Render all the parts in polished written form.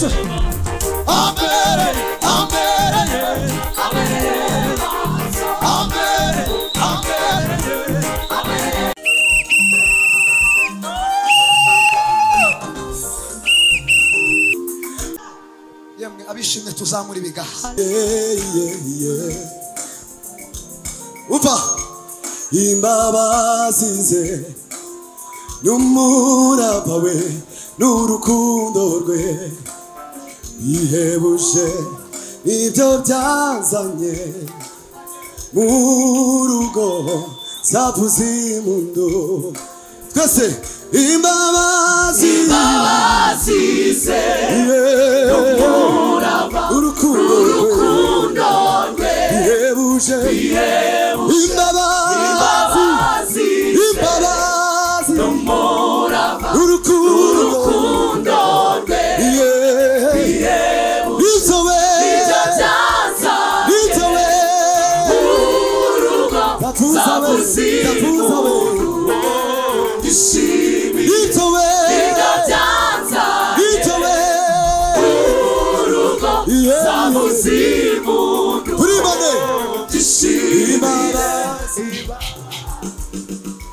Yesu Amere yemwe abishimye tuzamura ibigaha umva imbabazi ze n'umurava we n'urukundo rwe bihebuje ibyo byanzanye mu rugo zavuze impundu twese imbabazi ze n'umurava urukundo rwe bihebuje imbabazi n'umurava urukundo rwe bihebuje zavuze impundu ishimire ibyo byanzanye urugo zavuze impundu ishimire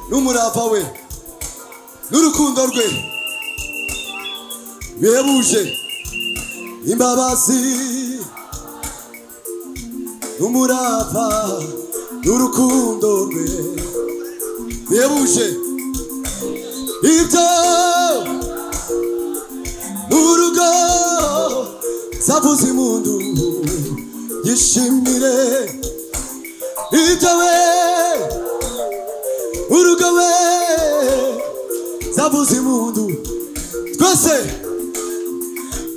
n'umurava we n'urukundo rwe bihebuje imbabazi n'umurava n'urukundo rwe bihebuje ibyo urugo zavuze impundu yishimire ibyo we urugo we zavuze impundu twese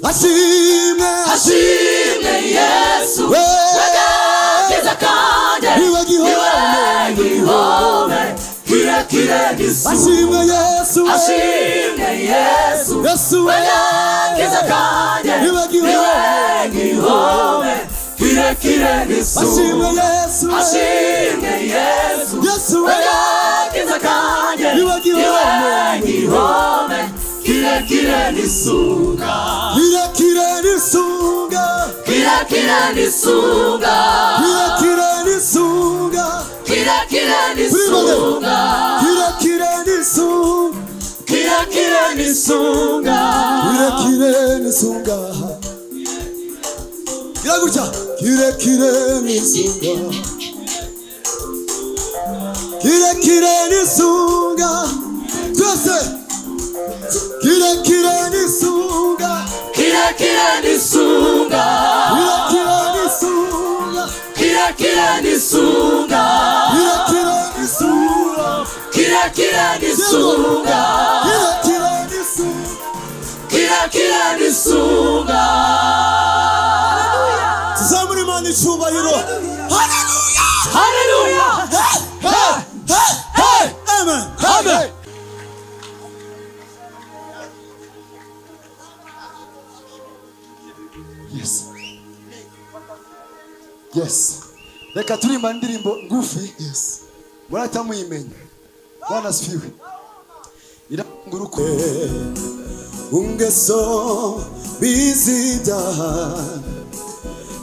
ashimwe Yesu wagakiza kanje niwe gihome kire ashimwe Yesu wagakiza kanje niwe gihome kire ashimwe Yesu wagakiza kanje niwe gihome kire nisunga tuzamura Imana icyubahiro haleluya amen yes reka turimba indirimbo ngufi murahita muyimenya Bwana asifiwe iranguruko ungeso bizida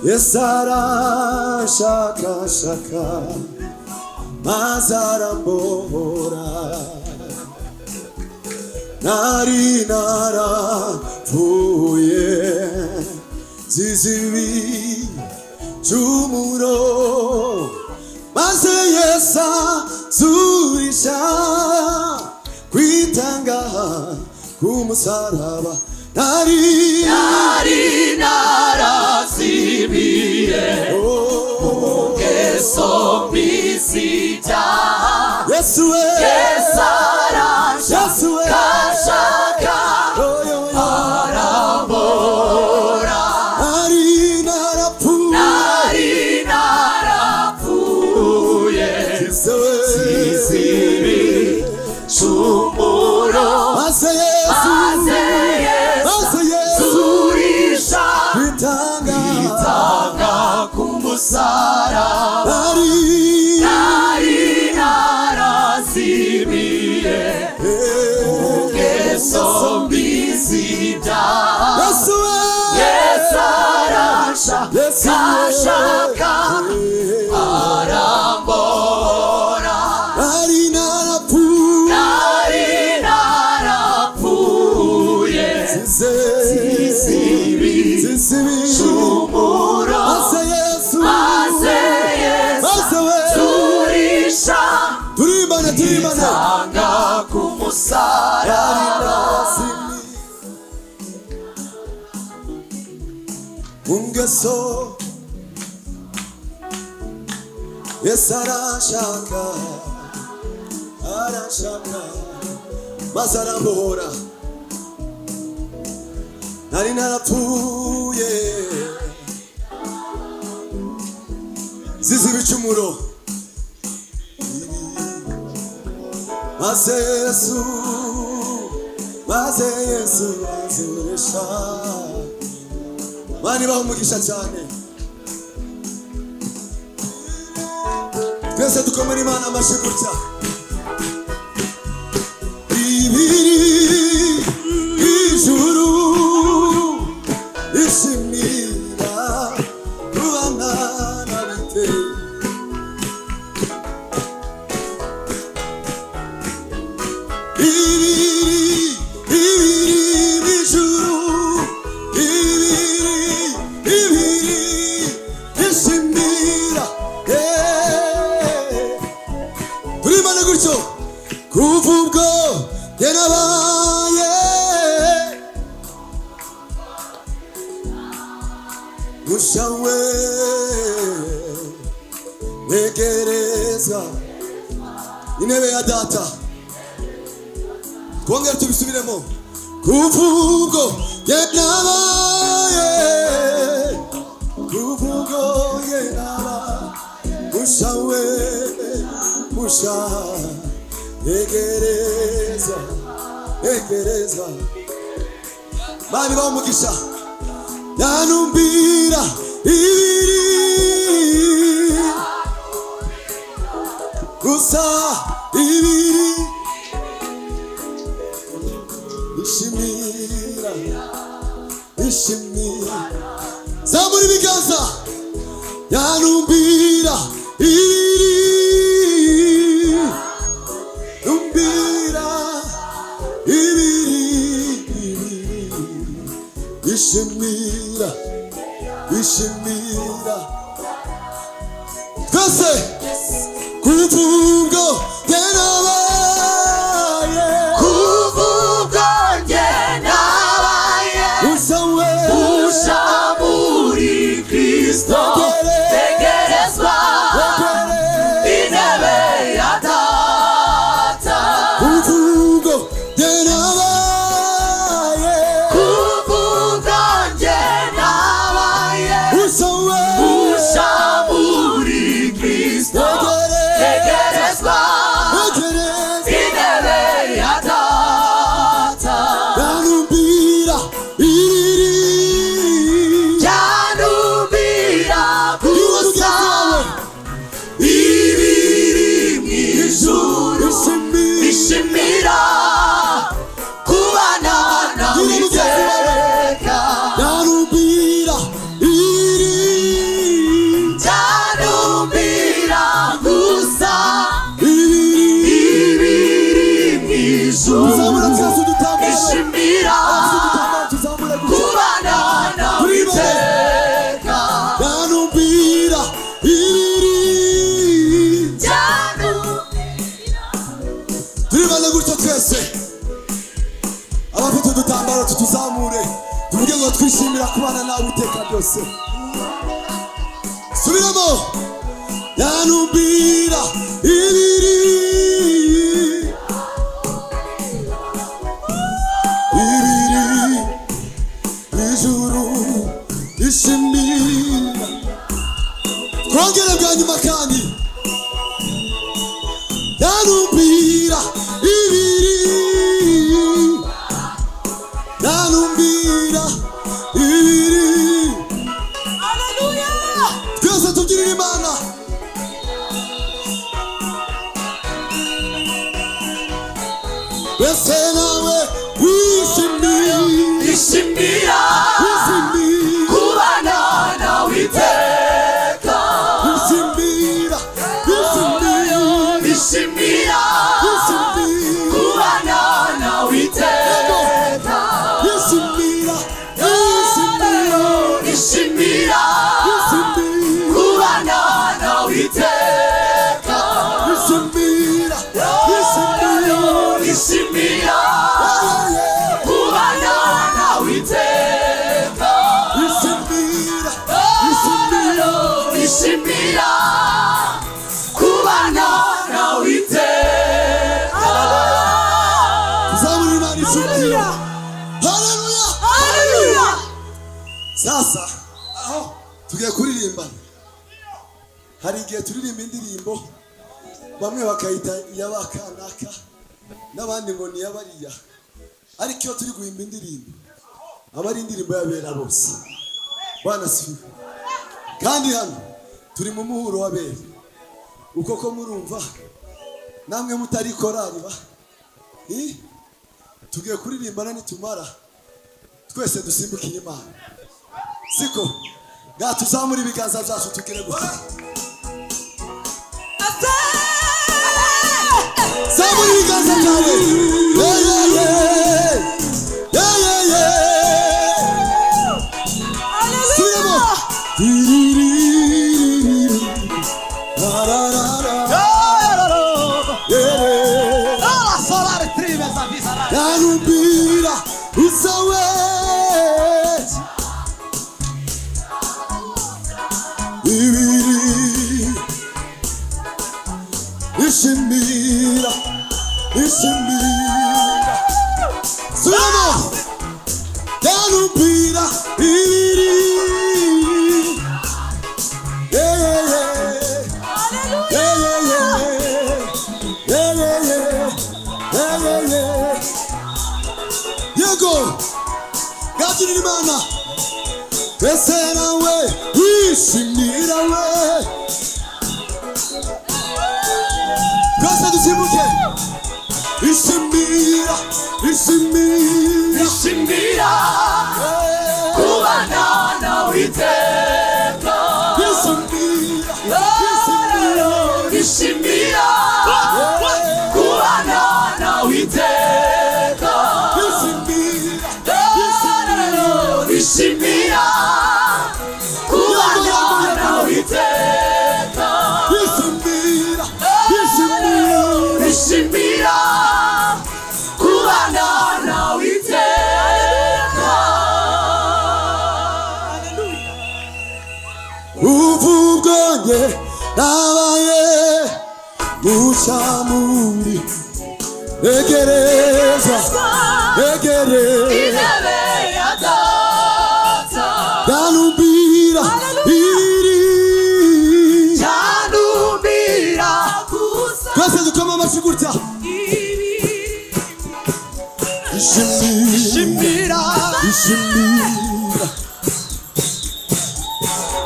yesara shaka mazara mbora nari narapfuye zizibi jumuro maze yesa zurisha kwitanga kumusaraba nari narazimiye ungeso bizida Yesu yesara kashaka arabora nari narapfuye ziziri shumuro maze Yesu zurisha bitanga kumusaraba nari narazimiye ungeso bizida Yesu ungeso Yesu arashaka mazarambohora nari narapfuye zizi ibicumuro maze Yesu azuresha bani bahumugisha cyane twese dukomere Imana amashyi gutya ibiri ijuru ishimira rubana nabite Kuvubwo yanabaye mushawe wegereza intebe ya data twongera tubisubiremo kuvubwo yanabaye mushawe egereza bani bahumugisha yanumbira ibiri gusa ibiri ishimira zamura ibiganza yanumbira ibiri ishimira twese kuvubwo yanabaye usha muri Kristo tegerezwa intebe ya data kuvubwo yanabaye abafite udutambaro tutuzamure tuvuge ngo twishimira kubana nawe iteka ryose subiramo yanumbira ibiri ijuru ishimira twongere bwa nyuma kandi yanumbira ibiri haleluya twese tugirira Imana wese nawe wishimira kubana nawe iteka wishimira kubana nawe iteka wishimira kubana nawe iteka wishimira kubana nawe iteka wishimira Sasa aho tugiye kuririmba. Hari igihe turirimba indirimbo bamwe bakayita yabakanaka n'abandi ngo ni yabariya. Ariko iyo turi guhimba indirimbo abari indirimbo yabera bose. Bwana sifiwe. Kandi hano turi mu muhuro wabera. Uko ko murumva namwe mutari korari ba. Tugiye kuririmbana nitumara twese dusimbukiye Imana. Siko gatuzamura ibiganza byacu tugire gute. Zamura ibiganza byawe. Yanumbira usawe ibiri ishimira Suno yanumbira ibiri Yego Gajiri Imana Ese nawe wishimira we Twese dusimuke Ishimira kubana nawe iteka. Ishimira kubana nawe iteka. Ishimira kubana nawe iteka. Ishimira kubana nawe iteka. Uvuganye nabaye mushamuri egereza Intebe ya data. Yanumbira iri Twese dukoma amashyi gutya Ishimira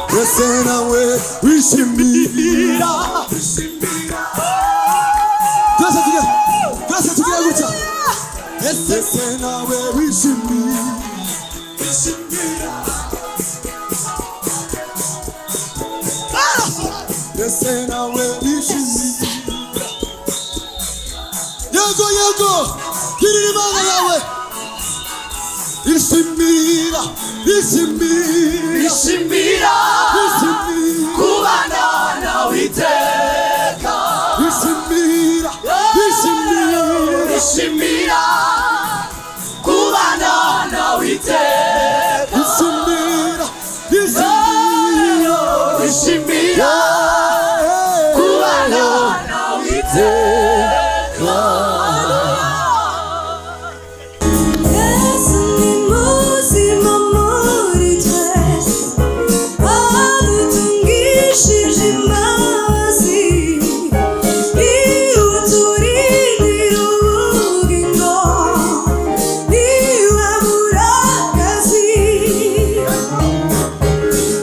Twese nawe wishimira Twese tugira gutya Twese nawe wishimira Twese nawe wishimira Yego girira Imana yawe Ishimira kubana nawe iteka. Ishimira kubana nawe iteka. Ishimira kubana nawe iteka. Yesu ni muzima muri twe, adutungishije imbabazi, niwe uturindira ubugingo, niwe muragazi.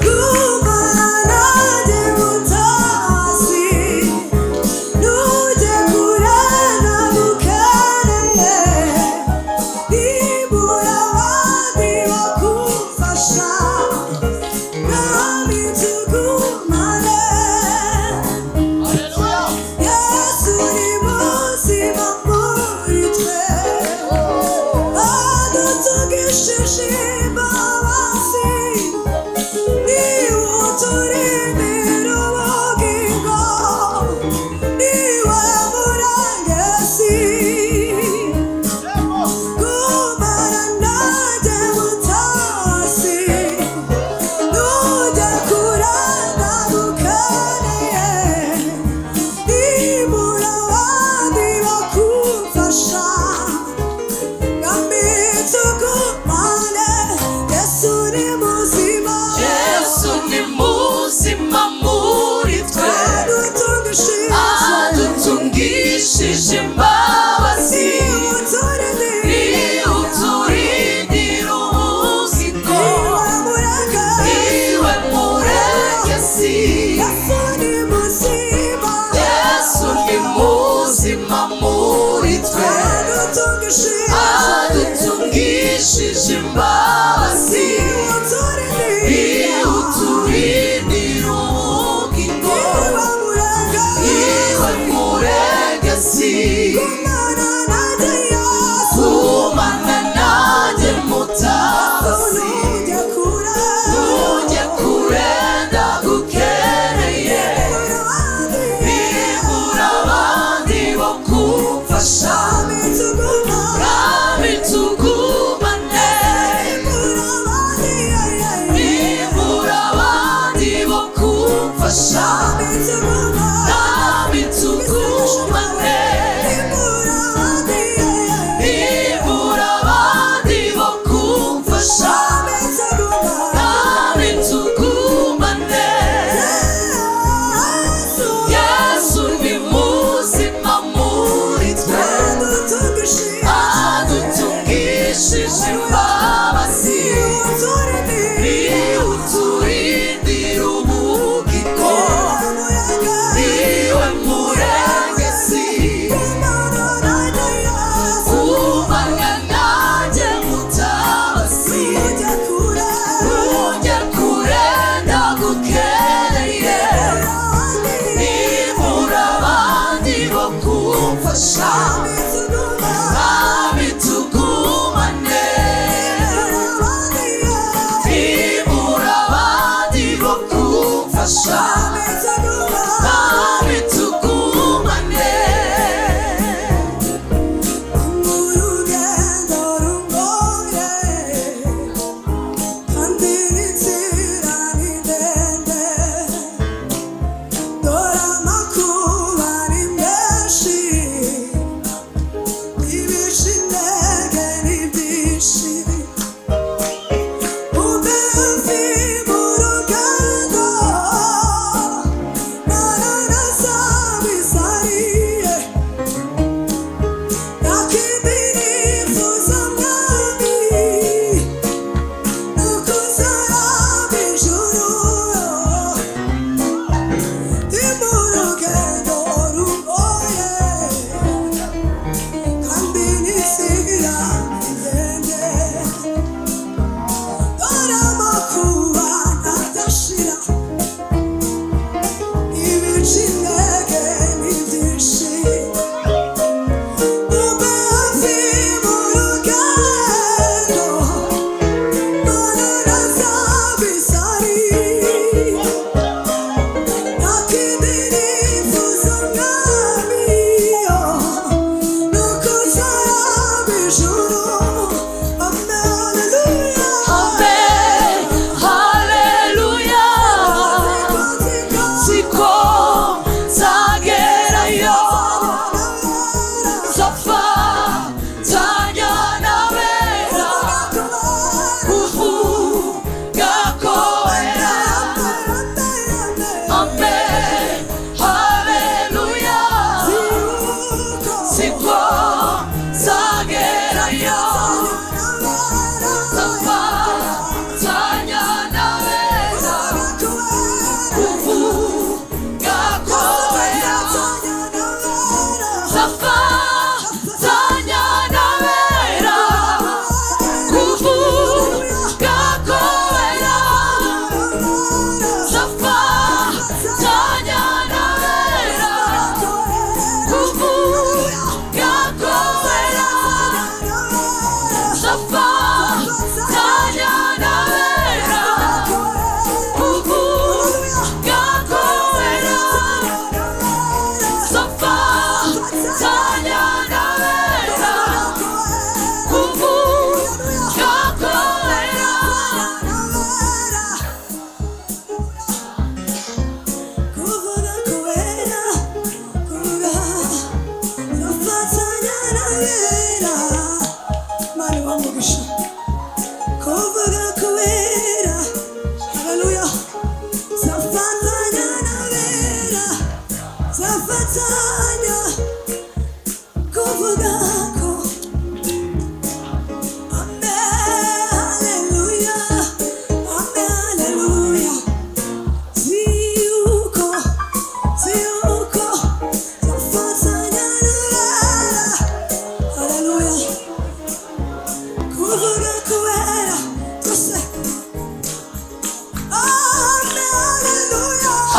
Gumana nanjye mutasi, nujye kurana mukareye, nibura abandi bakufasha, nami tugumane. Yesu ni muzima muri twe, adutungishije imbabazi, niwe uturindira ubugingo, niwe muragezi. Gumana nanjye mutasi, nujya kurana mukareye, nibura abandi bakufasha, nami tugumane.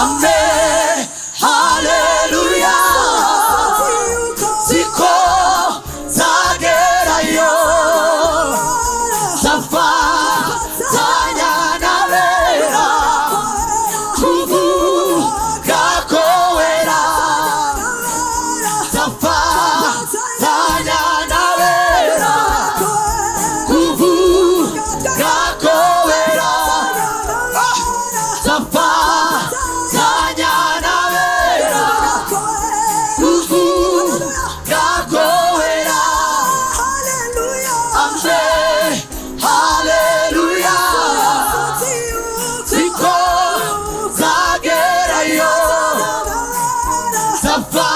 Amen. Hallelujah. Ziko zagerayo. Zafa zanyana vera. Kuvu gakoera. Zafa zanyana vera. Kuvu gakoera. Zafa zanyana vera. Kuvu gakoera. Amen. Hallelujah. Ziko zagerayo. Zafa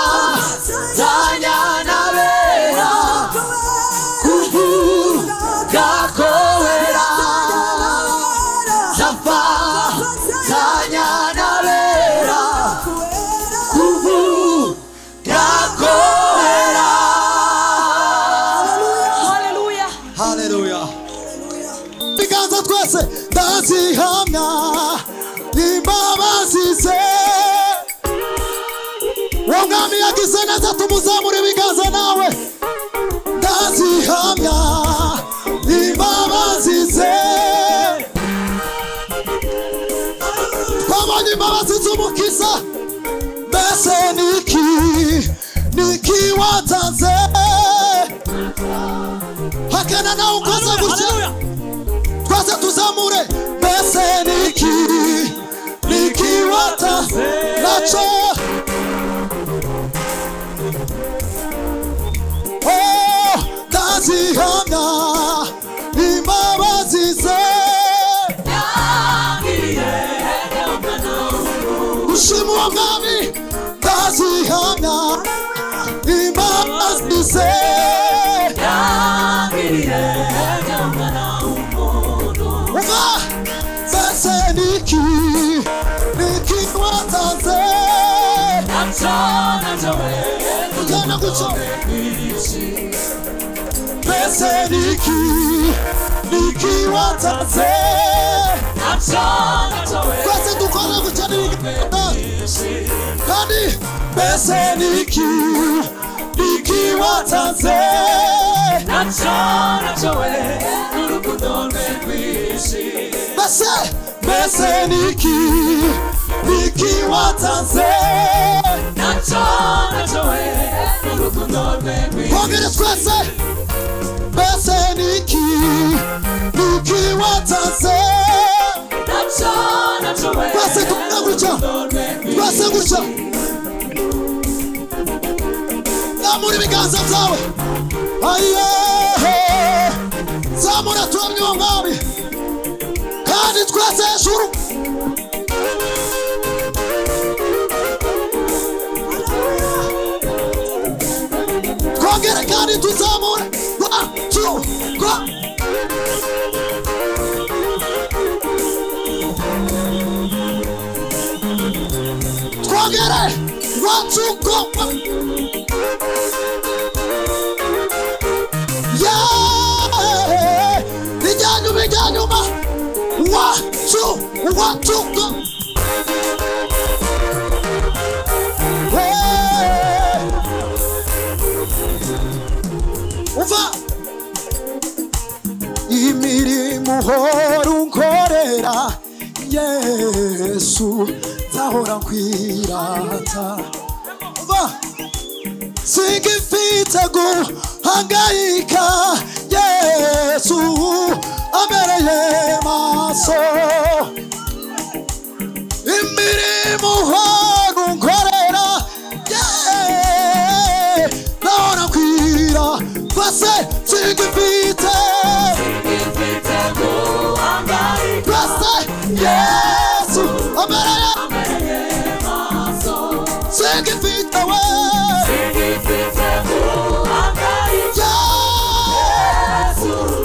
zanyana vera. Kuvu gakoera. Zafa zanyana vera. Kuvu gakoera. Hallelujah. Hallelujah. Biganza twese ndazihamya imbabazi ze. Uwo mwami yagize neza tumuzamure ibiganza nawe. Ndazihamya imbabazi ze. Twabonye imbabazi z'umukiza. Mbese niki watanze. Hakana na ukoze gutya. Twese tuzamure. Mbese niki watanze. Nacho. Oh, ndazihamya imbabazi ze. Ushima uwo mwami. Ndazihamya imbabazi ze. Uva. Mbese niki watanze. Ujana gutyo. Mbese niki watanze. Twese dukora gutya n'ibiganda. Kandi mbese niki watanze. Mbese niki watanze. Kongere twese. Mbese niki watanze. Twese dukora gutya. Twese gutya. Zamura ibiganza byawe. Aye. Zamura turamye uwo mwami. Kandi twese hejuru. Twongere kandi tuzamure. 1, 2, go. Twongere. 1, 2, go. Yeah. Ijanyuma. 1, 2, go. Hey. Uva. Imirimo uhora unkorera Yesu nzahora nkwirata. Uva. Singifite guhangayika Yesu amereye maso. Imirimo uhora unkorera nzahora nkwira. Twese singifite guhangayika Yesu amereye maso. Singifite we.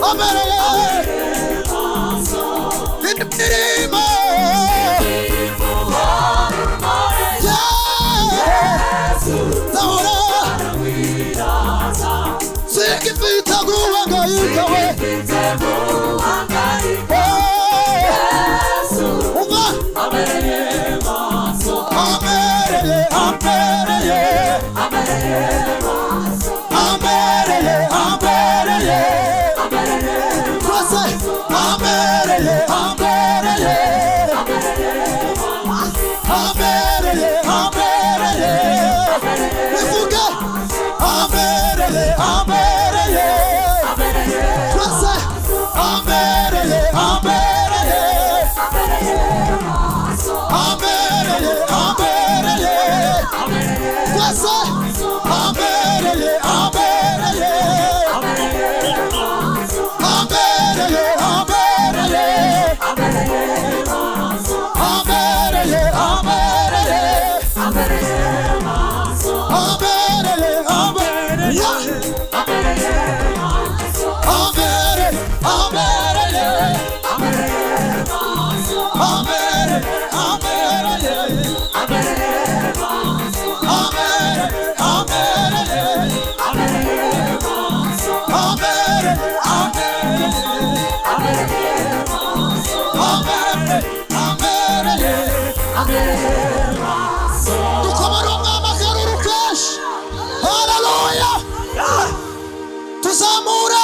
Amen. Tuzamura